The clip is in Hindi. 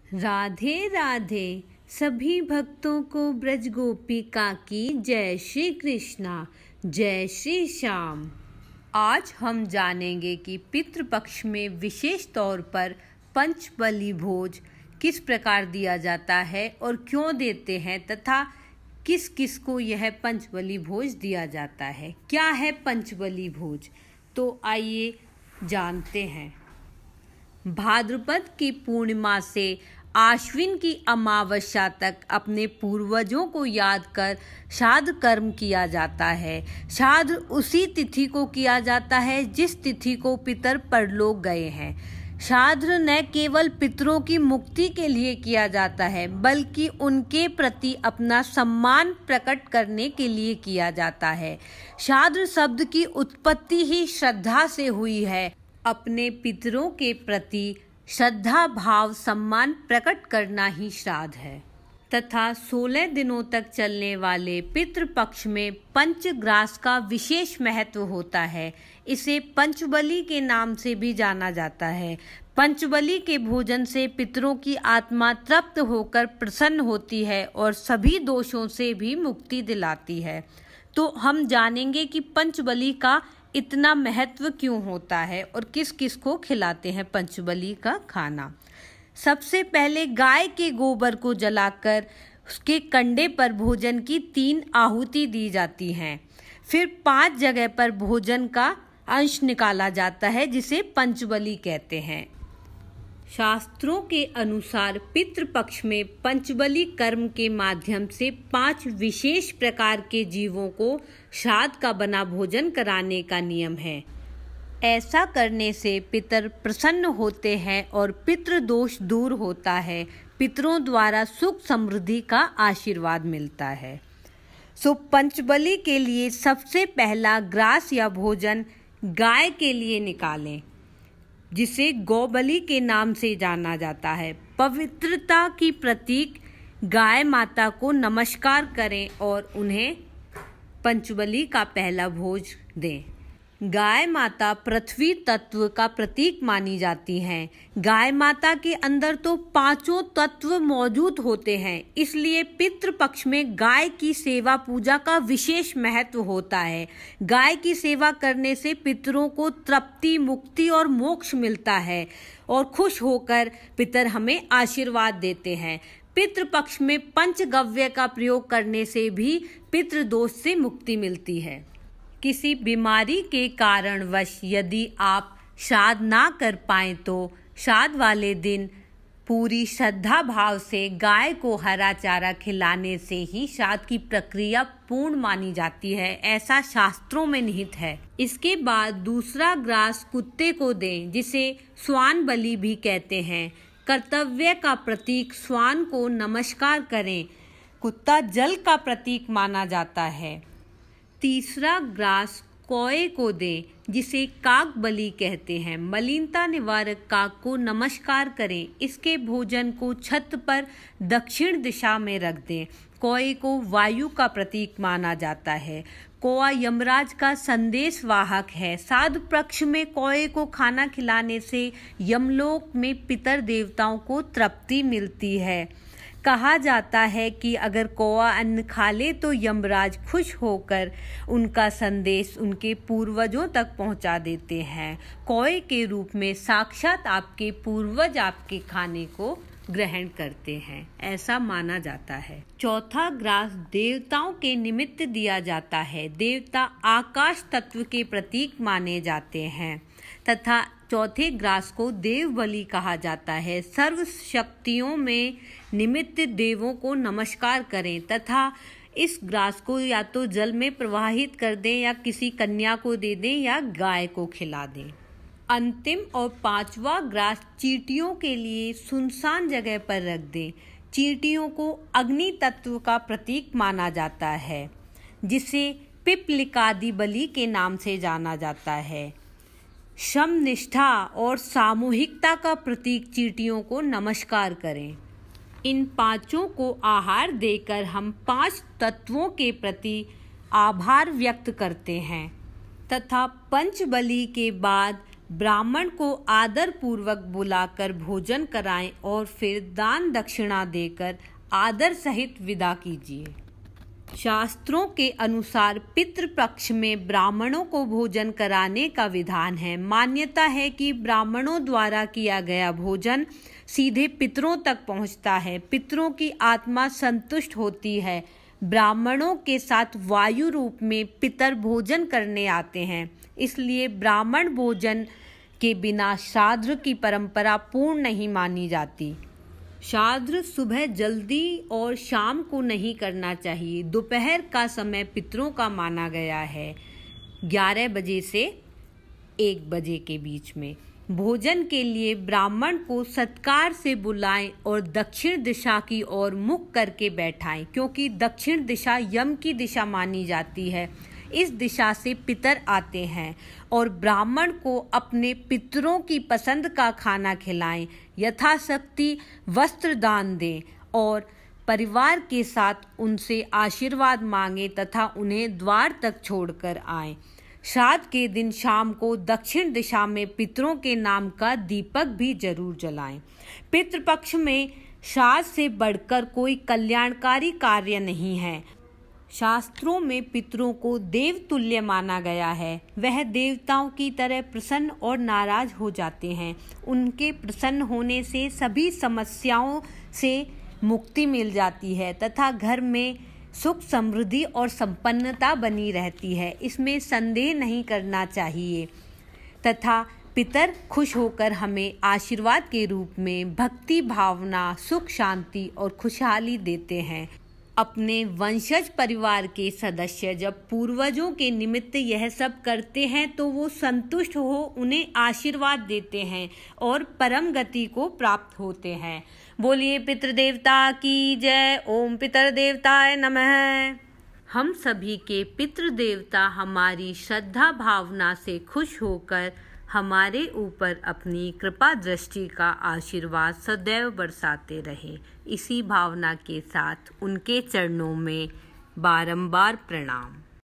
राधे राधे सभी भक्तों को ब्रज गोपिका की जय श्री कृष्णा, जय श्री श्याम। आज हम जानेंगे कि पितृपक्ष में विशेष तौर पर पंचबली भोज किस प्रकार दिया जाता है और क्यों देते हैं तथा किस किस को यह पंचबली भोज दिया जाता है। क्या है पंचबली भोज, तो आइए जानते हैं। भाद्रपद की पूर्णिमा से आश्विन की अमावस्या तक अपने पूर्वजों को याद कर श्राद्ध कर्म किया जाता है। श्राद्ध उसी तिथि को किया जाता है जिस तिथि को पितर परलोक गए हैं। श्राद्ध न केवल पितरों की मुक्ति के लिए किया जाता है बल्कि उनके प्रति अपना सम्मान प्रकट करने के लिए किया जाता है। श्राद्ध शब्द की उत्पत्ति ही श्रद्धा से हुई है। अपने पितरों के प्रति श्रद्धा भाव सम्मान प्रकट करना ही श्राद्ध है तथा 16 दिनों तक चलने वाले पितृपक्ष में पंचग्रास का विशेष महत्व होता है। इसे पंचबली के नाम से भी जाना जाता है। पंचबली के भोजन से पितरों की आत्मा तृप्त होकर प्रसन्न होती है और सभी दोषों से भी मुक्ति दिलाती है। तो हम जानेंगे कि पंचबली का इतना महत्व क्यों होता है और किस किस को खिलाते हैं पंचबली का खाना। सबसे पहले गाय के गोबर को जलाकर उसके कंडे पर भोजन की 3 आहुति दी जाती हैं। फिर 5 जगह पर भोजन का अंश निकाला जाता है जिसे पंचबली कहते हैं। शास्त्रों के अनुसार पितृपक्ष में पंचबली कर्म के माध्यम से 5 विशेष प्रकार के जीवों को श्राद्ध का बना भोजन कराने का नियम है। ऐसा करने से पितर प्रसन्न होते हैं और पितृदोष दूर होता है। पितरों द्वारा सुख समृद्धि का आशीर्वाद मिलता है। पंचबली के लिए सबसे पहला ग्रास या भोजन गाय के लिए निकालें, जिसे गौबली के नाम से जाना जाता है। पवित्रता की प्रतीक गाय माता को नमस्कार करें और उन्हें पंचबली का पहला भोज दें। गाय माता पृथ्वी तत्व का प्रतीक मानी जाती हैं। गाय माता के अंदर तो 5 तत्व मौजूद होते हैं, इसलिए पितृपक्ष में गाय की सेवा पूजा का विशेष महत्व होता है। गाय की सेवा करने से पितरों को तृप्ति, मुक्ति और मोक्ष मिलता है और खुश होकर पितर हमें आशीर्वाद देते हैं। पितृपक्ष में पंचगव्य का प्रयोग करने से भी पितृदोष से मुक्ति मिलती है। किसी बीमारी के कारणवश यदि आप श्राद्ध ना कर पाएं तो श्राद्ध वाले दिन पूरी श्रद्धा भाव से गाय को हरा चारा खिलाने से ही श्राद्ध की प्रक्रिया पूर्ण मानी जाती है। ऐसा शास्त्रों में निहित है। इसके बाद दूसरा ग्रास कुत्ते को दें, जिसे स्वान बलि भी कहते हैं। कर्तव्य का प्रतीक स्वान को नमस्कार करें। कुत्ता जल का प्रतीक माना जाता है। तीसरा ग्रास कौए को दें, जिसे काक बलि कहते हैं। मलिनता निवारक काक को नमस्कार करें। इसके भोजन को छत पर दक्षिण दिशा में रख दें। कौए को वायु का प्रतीक माना जाता है। कौआ यमराज का संदेश वाहक है। श्राद्ध पक्ष में कौए को खाना खिलाने से यमलोक में पितर देवताओं को तृप्ति मिलती है। कहा जाता है कि अगर कौआ अन्न खा ले तो यमराज खुश होकर उनका संदेश उनके पूर्वजों तक पहुंचा देते हैं। कौए के रूप में साक्षात आपके पूर्वज आपके खाने को ग्रहण करते हैं, ऐसा माना जाता है। चौथा ग्रास देवताओं के निमित्त दिया जाता है। देवता आकाश तत्व के प्रतीक माने जाते हैं तथा चौथे ग्रास को देव बलि कहा जाता है। सर्व शक्तियों में निमित्त देवों को नमस्कार करें तथा इस ग्रास को या तो जल में प्रवाहित कर दें या किसी कन्या को दे दें या गाय को खिला दें। अंतिम और 5वां ग्रास चींटियों के लिए सुनसान जगह पर रख दें। चींटियों को अग्नि तत्व का प्रतीक माना जाता है, जिसे पिपलिकादि बलि के नाम से जाना जाता है। श्रम निष्ठा और सामूहिकता का प्रतीक चींटियों को नमस्कार करें। इन 5 को आहार देकर हम 5 तत्वों के प्रति आभार व्यक्त करते हैं तथा पंचबली के बाद ब्राह्मण को आदर पूर्वक बुलाकर भोजन कराएं और फिर दान दक्षिणा देकर आदर सहित विदा कीजिए। शास्त्रों के अनुसार पितृपक्ष में ब्राह्मणों को भोजन कराने का विधान है। मान्यता है कि ब्राह्मणों द्वारा किया गया भोजन सीधे पितरों तक पहुंचता है। पितरों की आत्मा संतुष्ट होती है। ब्राह्मणों के साथ वायु रूप में पितर भोजन करने आते हैं, इसलिए ब्राह्मण भोजन के बिना श्राद्ध की परंपरा पूर्ण नहीं मानी जाती। श्राद्ध सुबह जल्दी और शाम को नहीं करना चाहिए। दोपहर का समय पितरों का माना गया है, 11 बजे से 1 बजे के बीच में। भोजन के लिए ब्राह्मण को सत्कार से बुलाएं और दक्षिण दिशा की ओर मुख करके बैठाएं, क्योंकि दक्षिण दिशा यम की दिशा मानी जाती है। इस दिशा से पितर आते हैं और ब्राह्मण को अपने पितरों की पसंद का खाना खिलाएं, यथाशक्ति वस्त्र दान दें और परिवार के साथ उनसे आशीर्वाद मांगें तथा उन्हें द्वार तक छोड़कर आएं। श्राद्ध के दिन शाम को दक्षिण दिशा में पितरों के नाम का दीपक भी जरूर जलाएं। पितृपक्ष में श्राद्ध से बढ़कर कोई कल्याणकारी कार्य नहीं है। शास्त्रों में पितरों को देवतुल्य माना गया है। वह देवताओं की तरह प्रसन्न और नाराज हो जाते हैं। उनके प्रसन्न होने से सभी समस्याओं से मुक्ति मिल जाती है तथा घर में सुख समृद्धि और संपन्नता बनी रहती है। इसमें संदेह नहीं करना चाहिए तथा पितर खुश होकर हमें आशीर्वाद के रूप में भक्ति भावना, सुख शांति और खुशहाली देते हैं। अपने वंशज परिवार के सदस्य जब पूर्वजों के निमित्त यह सब करते हैं तो वो संतुष्ट हो उन्हें आशीर्वाद देते हैं और परम गति को प्राप्त होते हैं। बोलिए पितृदेवता की जय। ओम पितृदेवताय नमः। हम सभी के पितृदेवता हमारी श्रद्धा भावना से खुश होकर हमारे ऊपर अपनी कृपा दृष्टि का आशीर्वाद सदैव बरसाते रहे। इसी भावना के साथ उनके चरणों में बारंबार प्रणाम।